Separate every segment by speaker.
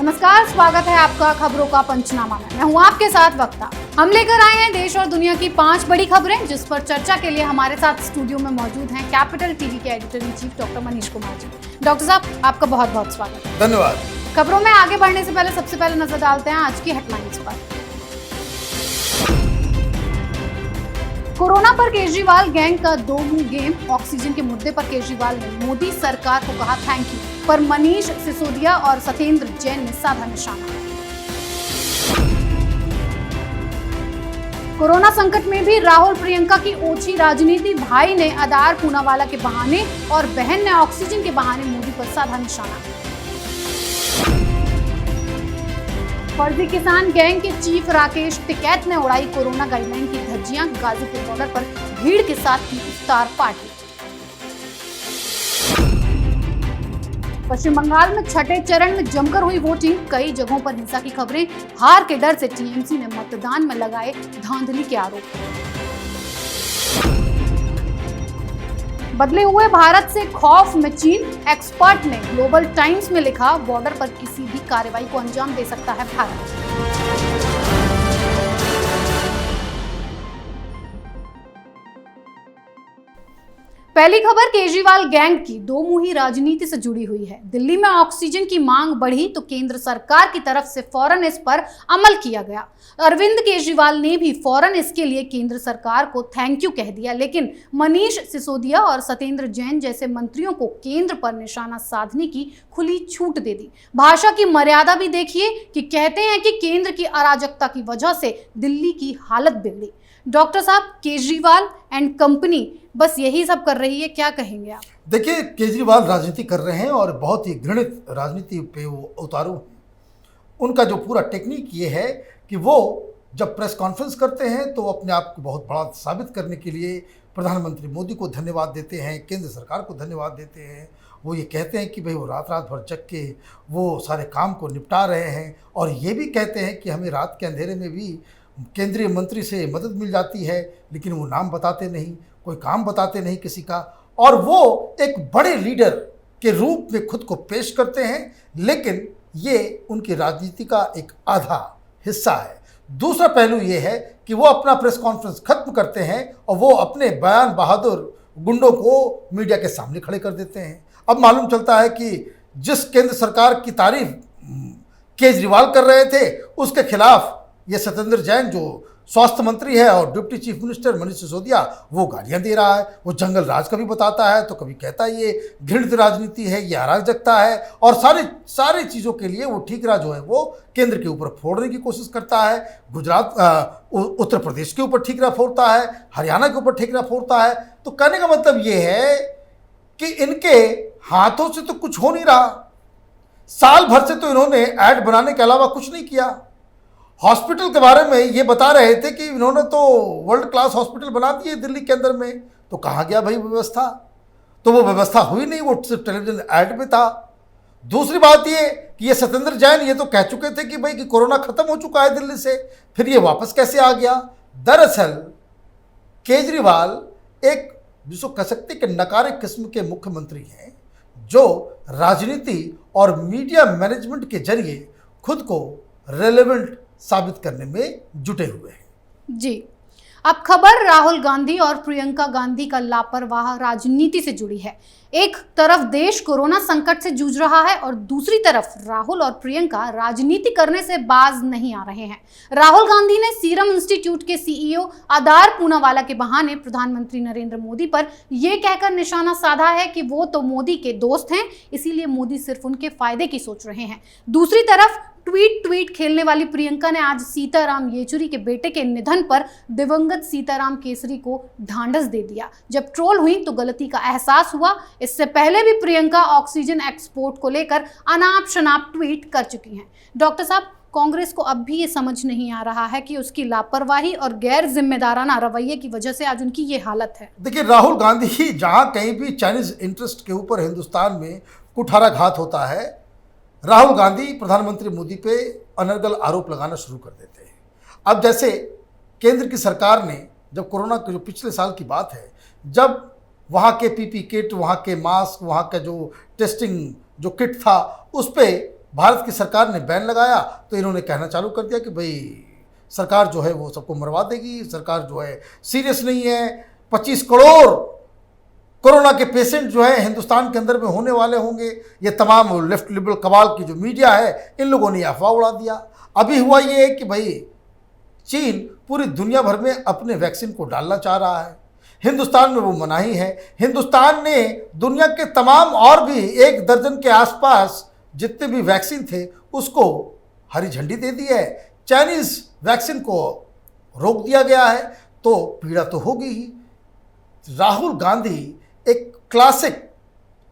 Speaker 1: नमस्कार, स्वागत है आपका खबरों का पंचनामा में। मैं हूं आपके साथ वक्ता। हम लेकर आए हैं देश और दुनिया की 5 बड़ी खबरें, जिस पर चर्चा के लिए हमारे साथ स्टूडियो में मौजूद हैं कैपिटल टीवी के editor in chief doctor Manish Kumar ji. Doctor साहब, आपका बहुत बहुत स्वागत है।
Speaker 2: धन्यवाद।
Speaker 1: खबरों में आगे बढ़ने से पहले सबसे पहले नजर डालते हैं आज की हेडलाइंस पर। कोरोना पर केजरीवाल गैंग का दो मुंह गेम। ऑक्सीजन के मुद्दे पर केजरीवाल ने मोदी सरकार को कहा थैंक यू, पर मनीष सिसोदिया और सत्येंद्र जैन ने साधा निशाना। कोरोना संकट में भी राहुल प्रियंका की ओछी राजनीति। भाई ने आधार पूनावाला के बहाने और बहन ने ऑक्सीजन के बहाने मोदी पर साधा निशाना। फर्जी किसान गैंग के चीफ राकेश टिकैत ने उड़ाई कोरोना गाइडलाइन की धज्जियां। गाजीपुर बॉर्डर पर भीड़ के साथ की इफ्तार पार्टी। पश्चिम बंगाल में छठे चरण में जमकर हुई वोटिंग। कई जगहों पर हिंसा की खबरें। हार के डर से टीएमसी ने मतदान में लगाए धांधली के आरोप। बदले हुए भारत से खौफ में चीन। एक्सपर्ट ने ग्लोबल टाइम्स में लिखा, बॉर्डर पर किसी भी कार्रवाई को अंजाम दे सकता है भारत। पहली खबर केजरीवाल गैंग की दो मुही राजनीति से जुड़ी हुई है। दिल्ली में ऑक्सीजन की मांग बढ़ी तो केंद्र सरकार की तरफ से फौरन इस पर अमल किया गया। अरविंद केजरीवाल ने भी फौरन इसके लिए केंद्र सरकार को थैंक यू कह दिया, लेकिन मनीष सिसोदिया और सत्येंद्र जैन जैसे मंत्रियों को केंद्र पर निशाना साधने की खुली छूट दे दी। भाषा की मर्यादा भी देखिए कि कहते हैं कि केंद्र की अराजकता की वजह से दिल्ली की हालत बिगड़ी। डॉक्टर साहब, केजरीवाल एंड कंपनी बस यही सब कर रही है, क्या कहेंगे आप?
Speaker 2: देखिए, केजरीवाल राजनीति कर रहे हैं और बहुत ही घृणित राजनीति पे वो उतारू। उनका जो पूरा टेक्निक ये है कि वो जब प्रेस कॉन्फ्रेंस करते हैं तो अपने आप को बहुत बड़ा साबित करने के लिए प्रधानमंत्री मोदी को धन्यवाद देते हैं, केंद्र सरकार को धन्यवाद देते हैं। वो ये कहते हैं कि भाई वो रात रात भर जग के वो सारे काम को निपटा रहे हैं, और ये भी कहते हैं कि हमें रात के अंधेरे में भी केंद्रीय मंत्री से मदद मिल जाती है, लेकिन वो नाम बताते नहीं, कोई काम बताते नहीं किसी का, और वो एक बड़े लीडर के रूप में खुद को पेश करते हैं। लेकिन ये उनकी राजनीति का एक आधा हिस्सा है। दूसरा पहलू ये है कि वो अपना प्रेस कॉन्फ्रेंस खत्म करते हैं और वो अपने बयान बहादुर गुंडों को मीडिया के सामने खड़े कर देते हैं। अब मालूम चलता है कि जिस केंद्र सरकार की तारीफ केजरीवाल कर रहे थे, उसके खिलाफ ये सत्येंद्र जैन जो स्वास्थ्य मंत्री है और deputy chief minister Manish Sisodia, वो गालियां दे रहा है। वो जंगल राज कभी बताता है तो कभी कहता है ये घृणित राजनीति है, ये अराजकता है, और सारी चीज़ों के लिए वो ठीकरा जो है वो केंद्र के ऊपर फोड़ने की कोशिश करता है। उत्तर प्रदेश के ऊपर ठीकरा फोड़ता है, हरियाणा के ऊपर ठीकरा फोड़ता है। तो कहने का मतलब ये है कि इनके हाथों से तो कुछ हो नहीं रहा। साल भर से तो इन्होंने ऐड बनाने के अलावा कुछ नहीं किया। हॉस्पिटल के बारे में ये बता रहे थे कि इन्होंने तो वर्ल्ड क्लास हॉस्पिटल बना दिए दिल्ली के अंदर में, तो कहाँ गया भाई व्यवस्था? तो वो व्यवस्था हुई नहीं, वो सिर्फ टेलीविजन ऐड में था। दूसरी बात ये कि ये सत्येंद्र जैन ये तो कह चुके थे कि भाई कि कोरोना खत्म हो चुका है दिल्ली से, फिर ये वापस कैसे आ गया? दरअसल केजरीवाल एक जिसको कह सकते कि नकारे किस्म के मुख्यमंत्री हैं, जो राजनीति और मीडिया मैनेजमेंट के जरिए खुद को रेलेवेंट साबित करने में जुटे हुए हैं।
Speaker 1: जी, अब खबर राहुल गांधी और प्रियंका गांधी का लापरवाह राजनीति से जुड़ी है। एक तरफ देश कोरोना संकट से जूझ रहा है और दूसरी तरफ राहुल और प्रियंका राजनीति करने से बाज नहीं आ रहे हैं। राहुल गांधी ने सीरम इंस्टीट्यूट के सीईओ आधार पूनावाला के बहाने प्रधानमंत्री नरेंद्र मोदी पर यह कहकर निशाना साधा है कि वो तो मोदी के दोस्त हैं, इसीलिए मोदी सिर्फ उनके फायदे की सोच रहे हैं। दूसरी तरफ ट्वीट खेलने वाली प्रियंका ने आज सीताराम येचुरी के बेटे के निधन पर दिवंगत सीताराम केसरी को ढांढस दे दिया। जब ट्रोल हुई तो गलती का एहसास हुआ। इससे पहले भी प्रियंका ऑक्सीजन एक्सपोर्ट को लेकर अनाप शनाप ट्वीट कर चुकी हैं। डॉक्टर साहब, कांग्रेस को अब भी ये समझ नहीं आ रहा है कि उसकी लापरवाही और गैर जिम्मेदाराना रवैये की वजह से आज उनकी ये हालत है।
Speaker 2: देखिए, राहुल गांधी जहां कहीं भी चाइनीज इंटरेस्ट के ऊपर हिंदुस्तान में कुठाराघात होता है, राहुल गांधी प्रधानमंत्री मोदी पे अनर्गल आरोप लगाना शुरू कर देते हैं। अब जैसे केंद्र की सरकार ने जब कोरोना के जो पिछले साल की बात है, जब वहाँ के पीपी किट, वहाँ के मास्क, वहाँ का जो टेस्टिंग जो किट था, उस पर भारत की सरकार ने बैन लगाया तो इन्होंने कहना चालू कर दिया कि भाई सरकार जो है वो सबको मरवा देगी, सरकार जो है सीरियस नहीं है, 25 करोड़ कोरोना के पेशेंट जो है हिंदुस्तान के अंदर में होने वाले होंगे। ये तमाम लेफ्ट लिबरल कबाल की जो मीडिया है इन लोगों ने अफवाह उड़ा दिया। अभी हुआ ये है कि भाई चीन पूरी दुनिया भर में अपने वैक्सीन को डालना चाह रहा है, हिंदुस्तान में वो मनाही है। हिंदुस्तान ने दुनिया के तमाम और भी 1 दर्जन के आसपास जितने भी वैक्सीन थे उसको हरी झंडी दे दी है। चाइनीज़ वैक्सीन को रोक दिया गया है, तो पीड़ा तो होगी ही। राहुल गांधी एक क्लासिक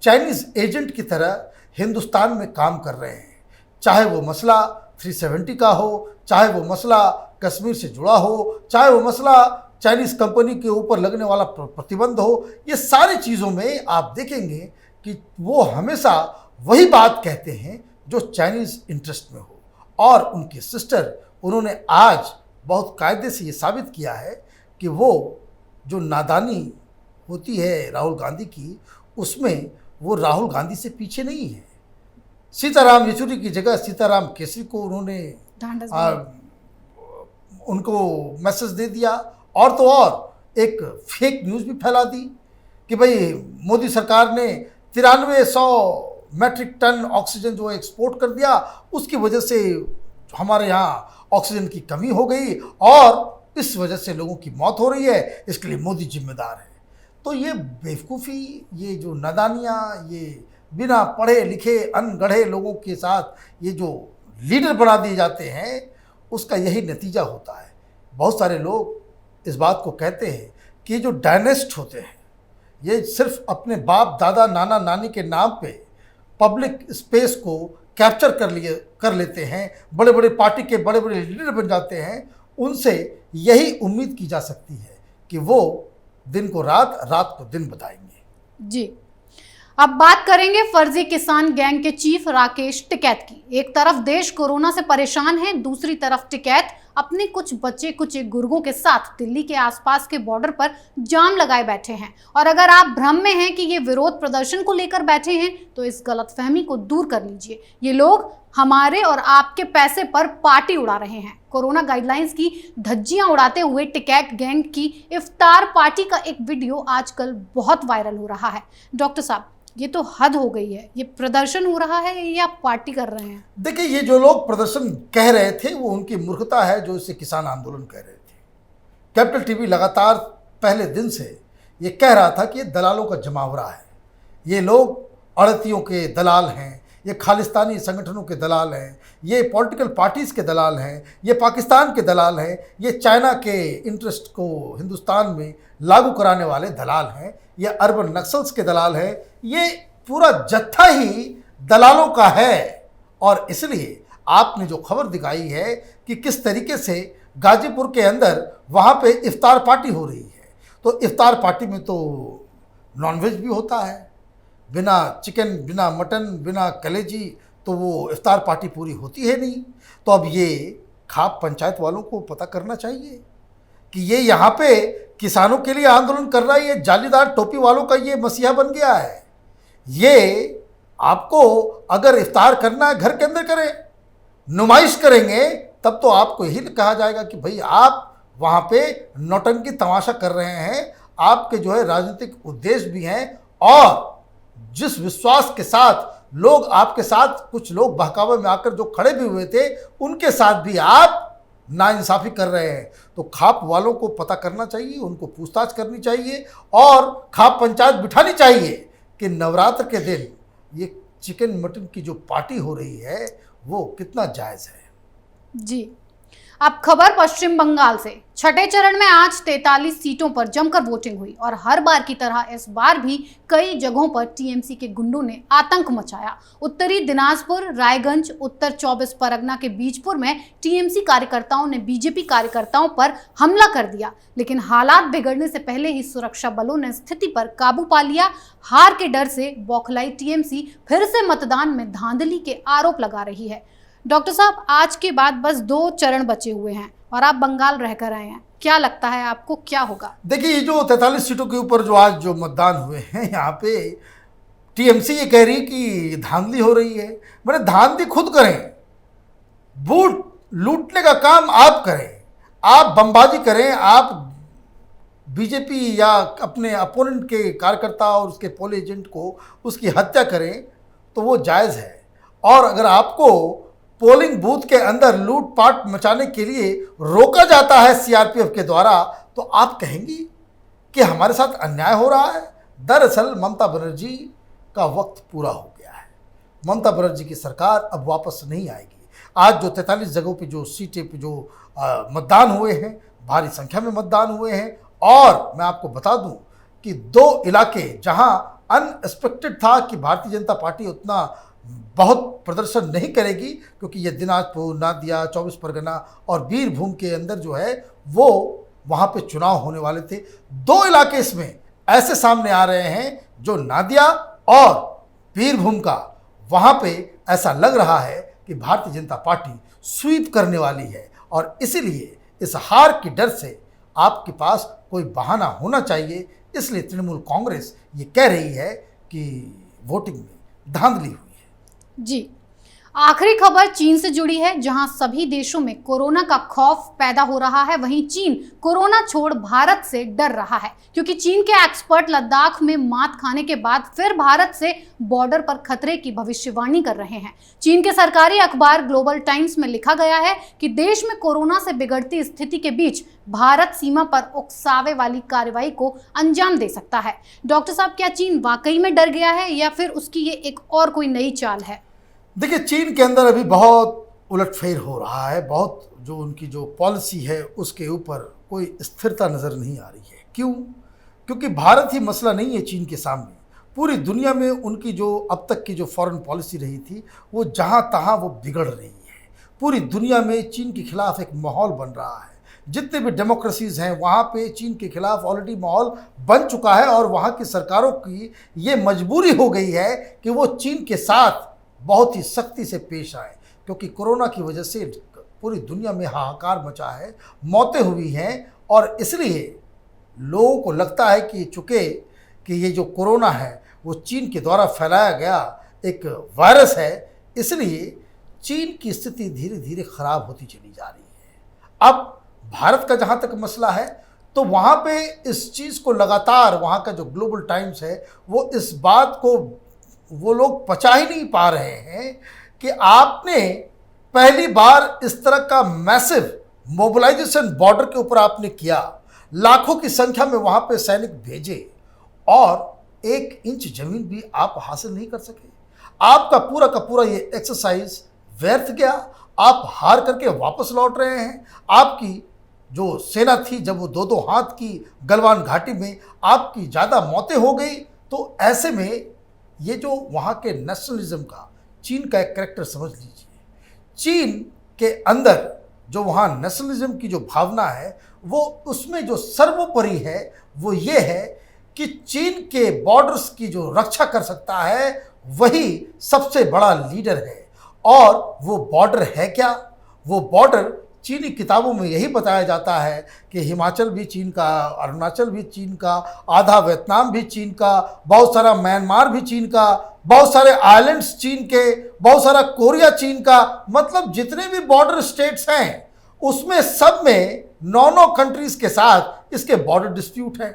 Speaker 2: चाइनीज़ एजेंट की तरह हिंदुस्तान में काम कर रहे हैं, चाहे वो मसला 370 का हो, चाहे वो मसला कश्मीर से जुड़ा हो, चाहे वो मसला चाइनीज़ कंपनी के ऊपर लगने वाला प्रतिबंध हो। ये सारी चीज़ों में आप देखेंगे कि वो हमेशा वही बात कहते हैं जो चाइनीज़ इंटरेस्ट में हो। और उनके सिस्टर, उन्होंने आज बहुत कायदे से ये साबित किया है कि वो जो नादानी होती है राहुल गांधी की, उसमें वो राहुल गांधी से पीछे नहीं है। सीताराम येचुरी की जगह सीताराम केसरी को उन्होंने उनको मैसेज दे दिया, और तो और एक फेक न्यूज़ भी फैला दी कि भाई मोदी सरकार ने 9300 मैट्रिक टन ऑक्सीजन जो एक्सपोर्ट कर दिया, उसकी वजह से हमारे यहाँ ऑक्सीजन की कमी हो गई और इस वजह से लोगों की मौत हो रही है, इसके लिए मोदी जिम्मेदार है। तो ये बेवकूफ़ी, ये जो नादानियाँ, ये बिना पढ़े लिखे अनगढ़े लोगों के साथ ये जो लीडर बना दिए जाते हैं, उसका यही नतीजा होता है। बहुत सारे लोग इस बात को कहते हैं कि ये जो डायनेस्ट होते हैं, ये सिर्फ अपने बाप दादा नाना नानी के नाम पे पब्लिक स्पेस को कैप्चर कर लेते हैं, बड़े बड़े पार्टी के बड़े बड़े लीडर बन जाते हैं। उनसे यही उम्मीद की जा सकती है कि वो दिन को रात, रात को दिन बताएंगे।
Speaker 1: जी, अब बात करेंगे फर्जी किसान गैंग के चीफ राकेश टिकैत की। एक तरफ देश कोरोना से परेशान है, दूसरी तरफ टिकैत अपने कुछ बच्चे कुछ गुर्गों के साथ दिल्ली के आसपास के बॉर्डर पर जाम लगाए बैठे हैं। और अगर आप भ्रम में हैं कि ये विरोध प्रदर्शन को लेकर बैठे हैं, तो इस गलतफहमी को दूर कर लीजिए। ये लोग हमारे और आपके पैसे पर पार्टी उड़ा रहे हैं। कोरोना गाइडलाइंस की धज्जियां उड़ाते हुए टिकैत गैंग की इफ्तार पार्टी का एक वीडियो आजकल बहुत वायरल हो रहा है। डॉक्टर साहब, ये तो हद हो गई है। ये प्रदर्शन हो रहा है या पार्टी कर रहे हैं?
Speaker 2: देखिए, ये जो लोग प्रदर्शन कह रहे थे वो उनकी मूर्खता है जो इसे किसान आंदोलन कह रहे थे। कैपिटल टीवी लगातार पहले दिन से ये कह रहा था कि ये दलालों का जमावड़ा है, ये लोग अड़तियों के दलाल हैं, ये खालिस्तानी संगठनों के दलाल हैं, ये पॉलिटिकल पार्टीज़ के दलाल हैं, ये पाकिस्तान के दलाल हैं, ये चाइना के इंटरेस्ट को हिंदुस्तान में लागू कराने वाले दलाल हैं, ये अर्बन नक्सल्स के दलाल हैं। ये पूरा जत्था ही दलालों का है। और इसलिए आपने जो खबर दिखाई है कि किस तरीके से गाजीपुर के अंदर वहाँ पे इफ्तार पार्टी हो रही है, तो इफ्तार पार्टी में तो नॉनवेज भी होता है, बिना चिकन, बिना मटन, बिना कलेजी तो वो इफ्तार पार्टी पूरी होती है नहीं। तो अब ये खाप पंचायत वालों को पता करना चाहिए कि ये यहाँ पे किसानों के लिए आंदोलन कर रहा है, ये जालीदार टोपी वालों का ये मसीहा बन गया है। ये आपको अगर इफ्तार करना है घर के अंदर करें, नुमाइश करेंगे तब तो आपको यही कहा जाएगा कि भाई आप वहाँ पे नौटंकी तमाशा कर रहे हैं, आपके जो है राजनीतिक उद्देश्य भी हैं, और जिस विश्वास के साथ लोग आपके साथ, कुछ लोग बहकावे में आकर जो खड़े भी हुए थे, उनके साथ भी आप नाइंसाफ़ी कर रहे हैं। तो खाप वालों को पता करना चाहिए, उनको पूछताछ करनी चाहिए और खाप पंचायत बिठानी चाहिए कि नवरात्र के दिन ये चिकन मटन की जो पार्टी हो रही है वो कितना जायज़ है।
Speaker 1: जी, अब खबर पश्चिम बंगाल से। छठे चरण में आज 43 सीटों पर जमकर वोटिंग हुई और हर बार की तरह इस बार भी कई जगहों पर टीएमसी के गुंडों ने आतंक मचाया। उत्तरी दिनाजपुर, रायगंज, उत्तर 24 परगना के बीजपुर में टीएमसी कार्यकर्ताओं ने बीजेपी कार्यकर्ताओं पर हमला कर दिया, लेकिन हालात बिगड़ने से पहले ही सुरक्षा बलों ने स्थिति पर काबू पा लिया। हार के डर से बौखलाई टीएमसी फिर से मतदान में धांधली के आरोप लगा रही है। डॉक्टर साहब, आज के बाद बस 2 चरण बचे हुए हैं और आप बंगाल रहकर आए हैं, क्या लगता है आपको क्या होगा?
Speaker 2: देखिए, ये जो 43 सीटों के ऊपर जो आज जो मतदान हुए हैं, यहाँ पे टीएमसी ये कह रही कि धांधली हो रही है। मैंने धांधली खुद करें, बूट लूटने का काम आप करें, आप बमबाजी करें, आप बीजेपी या अपने अपोनेंट के कार्यकर्ता और उसके पोल एजेंट को उसकी हत्या करें तो वो जायज़ है। और अगर आपको पोलिंग बूथ के अंदर लूटपाट मचाने के लिए रोका जाता है सीआरपीएफ के द्वारा, तो आप कहेंगी कि हमारे साथ अन्याय हो रहा है। दरअसल ममता बनर्जी का वक्त पूरा हो गया है। ममता बनर्जी की सरकार अब वापस नहीं आएगी। आज जो 43 जगहों पे जो सीटें पे जो मतदान हुए हैं, भारी संख्या में मतदान हुए हैं। और मैं आपको बता दूं कि 2 इलाके जहां अनएक्सपेक्टेड था कि भारतीय जनता पार्टी उतना बहुत प्रदर्शन नहीं करेगी, क्योंकि ये दिनाजपुर, नादिया, 24 परगना और बीरभूम के अंदर जो है वो वहाँ पे चुनाव होने वाले थे। 2 इलाके इसमें ऐसे सामने आ रहे हैं जो नादिया और बीरभूम का, वहाँ पे ऐसा लग रहा है कि भारतीय जनता पार्टी स्वीप करने वाली है। और इसीलिए इस हार की डर से आपके पास कोई बहाना होना चाहिए। इसलिए तृणमूल कांग्रेस ये कह रही है कि वोटिंग में धांधली हुई है।
Speaker 1: जी, आखिरी खबर चीन से जुड़ी है, जहां सभी देशों में कोरोना का खौफ पैदा हो रहा है। वहीं चीन कोरोना छोड़ भारत से डर रहा है, क्योंकि चीन के एक्सपर्ट लद्दाख में मात खाने के बाद फिर भारत से बॉर्डर पर खतरे की भविष्यवाणी कर रहे हैं। चीन के सरकारी अखबार ग्लोबल टाइम्स में लिखा गया है कि देश में कोरोना से बिगड़ती स्थिति के बीच भारत सीमा पर उकसावे वाली कार्रवाई को अंजाम दे सकता है। डॉक्टर साहब, क्या चीन वाकई में डर गया है या फिर उसकी ये एक और कोई नई चाल है?
Speaker 2: देखिए, चीन के अंदर अभी बहुत उलटफेर हो रहा है। बहुत जो उनकी जो पॉलिसी है उसके ऊपर कोई स्थिरता नज़र नहीं आ रही है। क्यों? क्योंकि भारत ही मसला नहीं है चीन के सामने। पूरी दुनिया में उनकी जो अब तक की जो फॉरेन पॉलिसी रही थी वो जहाँ तहाँ वो बिगड़ रही है। पूरी दुनिया में चीन के खिलाफ एक माहौल बन रहा है। जितने भी डेमोक्रेसीज़ हैं वहाँ पे चीन के खिलाफ ऑलरेडी माहौल बन चुका है। और वहाँ की सरकारों की ये मजबूरी हो गई है कि वो चीन के साथ बहुत ही सख्ती से पेश आए, क्योंकि कोरोना की वजह से पूरी दुनिया में हाहाकार मचा है, मौतें हुई हैं। और इसलिए लोगों को लगता है कि चूँकि कि ये जो कोरोना है वो चीन के द्वारा फैलाया गया एक वायरस है, इसलिए चीन की स्थिति धीरे धीरे ख़राब होती चली जा रही है। अब भारत का जहाँ तक मसला है तो वहाँ पे इस चीज़ को लगातार वहाँ का जो ग्लोबल टाइम्स है वो इस बात को वो लोग पचा ही नहीं पा रहे हैं कि आपने पहली बार इस तरह का मैसिव मोबिलाइजेशन बॉर्डर के ऊपर आपने किया, लाखों की संख्या में वहाँ पे सैनिक भेजे और 1 इंच जमीन भी आप हासिल नहीं कर सके। आपका पूरा का पूरा ये एक्सरसाइज व्यर्थ गया। आप हार करके वापस लौट रहे हैं। आपकी जो सेना थी, जब वो 2-2 हाथ की गलवान घाटी में आपकी ज़्यादा मौतें हो गई, तो ऐसे में ये जो वहाँ के नेशनलिज्म का चीन का एक कैरेक्टर समझ लीजिए। चीन के अंदर जो वहाँ नेशनलिज्म की जो भावना है वो उसमें जो सर्वोपरि है वो ये है कि चीन के बॉर्डर्स की जो रक्षा कर सकता है वही सबसे बड़ा लीडर है। और वो बॉर्डर है क्या? वो बॉर्डर चीनी किताबों में यही बताया जाता है कि हिमाचल भी चीन का, अरुणाचल भी चीन का, आधा वियतनाम भी चीन का, बहुत सारा म्यांमार भी चीन का, बहुत सारे आइलैंड्स चीन के, बहुत सारा कोरिया चीन का। मतलब जितने भी बॉर्डर स्टेट्स हैं उसमें सब में 9 कंट्रीज के साथ इसके बॉर्डर डिस्प्यूट है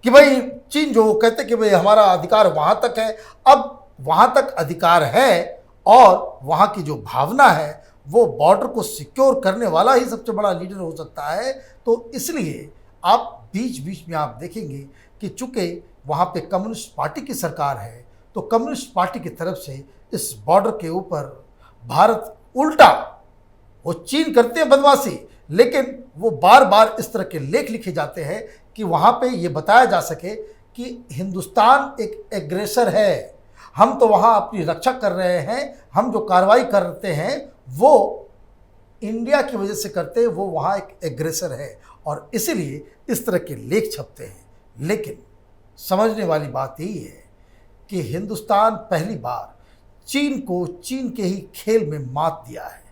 Speaker 2: कि भाई चीन जो कहते कि भाई हमारा अधिकार वहाँ तक है। अब वहाँ तक अधिकार है और वहाँ की जो भावना है वो बॉर्डर को सिक्योर करने वाला ही सबसे बड़ा लीडर हो सकता है। तो इसलिए आप बीच बीच में आप देखेंगे कि चूँकि वहाँ पे कम्युनिस्ट पार्टी की सरकार है तो कम्युनिस्ट पार्टी की तरफ से इस बॉर्डर के ऊपर भारत उल्टा, वो चीन करते हैं बदमाशी, लेकिन वो बार बार इस तरह के लेख लिखे जाते हैं कि वहाँ पे ये बताया जा सके कि हिंदुस्तान एक एग्रेसर है, हम तो वहाँ अपनी रक्षा कर रहे हैं, हम जो कार्रवाई करते हैं वो इंडिया की वजह से करते हैं, वो वहाँ एक एग्रेसर है। और इसीलिए इस तरह के लेख छपते हैं। लेकिन समझने वाली बात यही है कि हिंदुस्तान पहली बार चीन को चीन के ही खेल में मात दिया है।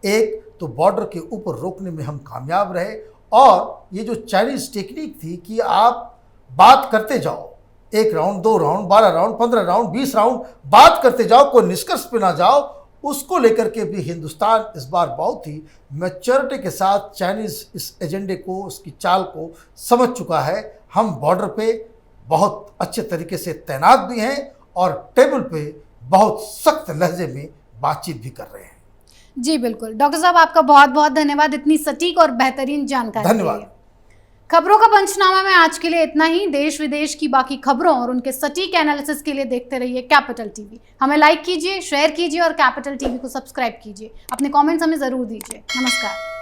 Speaker 2: एक तो बॉर्डर के ऊपर रोकने में हम कामयाब रहे, और ये जो चाइनीज़ टेक्निक थी कि आप बात करते जाओ, 1 round, 2 round, 12 round, 15 round, 20 round बात करते जाओ, कोई निष्कर्ष पे ना जाओ, उसको लेकर के भी हिंदुस्तान इस बार बहुत ही मैच्योरिटी के साथ चाइनीज़ इस एजेंडे को, उसकी चाल को समझ चुका है। हम बॉर्डर पे बहुत अच्छे तरीके से तैनात भी हैं और टेबल पे बहुत सख्त लहजे में बातचीत भी कर रहे हैं।
Speaker 1: जी बिल्कुल। डॉक्टर साहब, आपका बहुत बहुत धन्यवाद इतनी सटीक और बेहतरीन जानकारी के लिए।
Speaker 2: धन्यवाद।
Speaker 1: खबरों का पंचनामा में आज के लिए इतना ही। देश विदेश की बाकी खबरों और उनके सटीक एनालिसिस के लिए देखते रहिए कैपिटल टीवी। हमें लाइक कीजिए, शेयर कीजिए और कैपिटल टीवी को सब्सक्राइब कीजिए। अपने कमेंट्स हमें ज़रूर दीजिए। नमस्कार।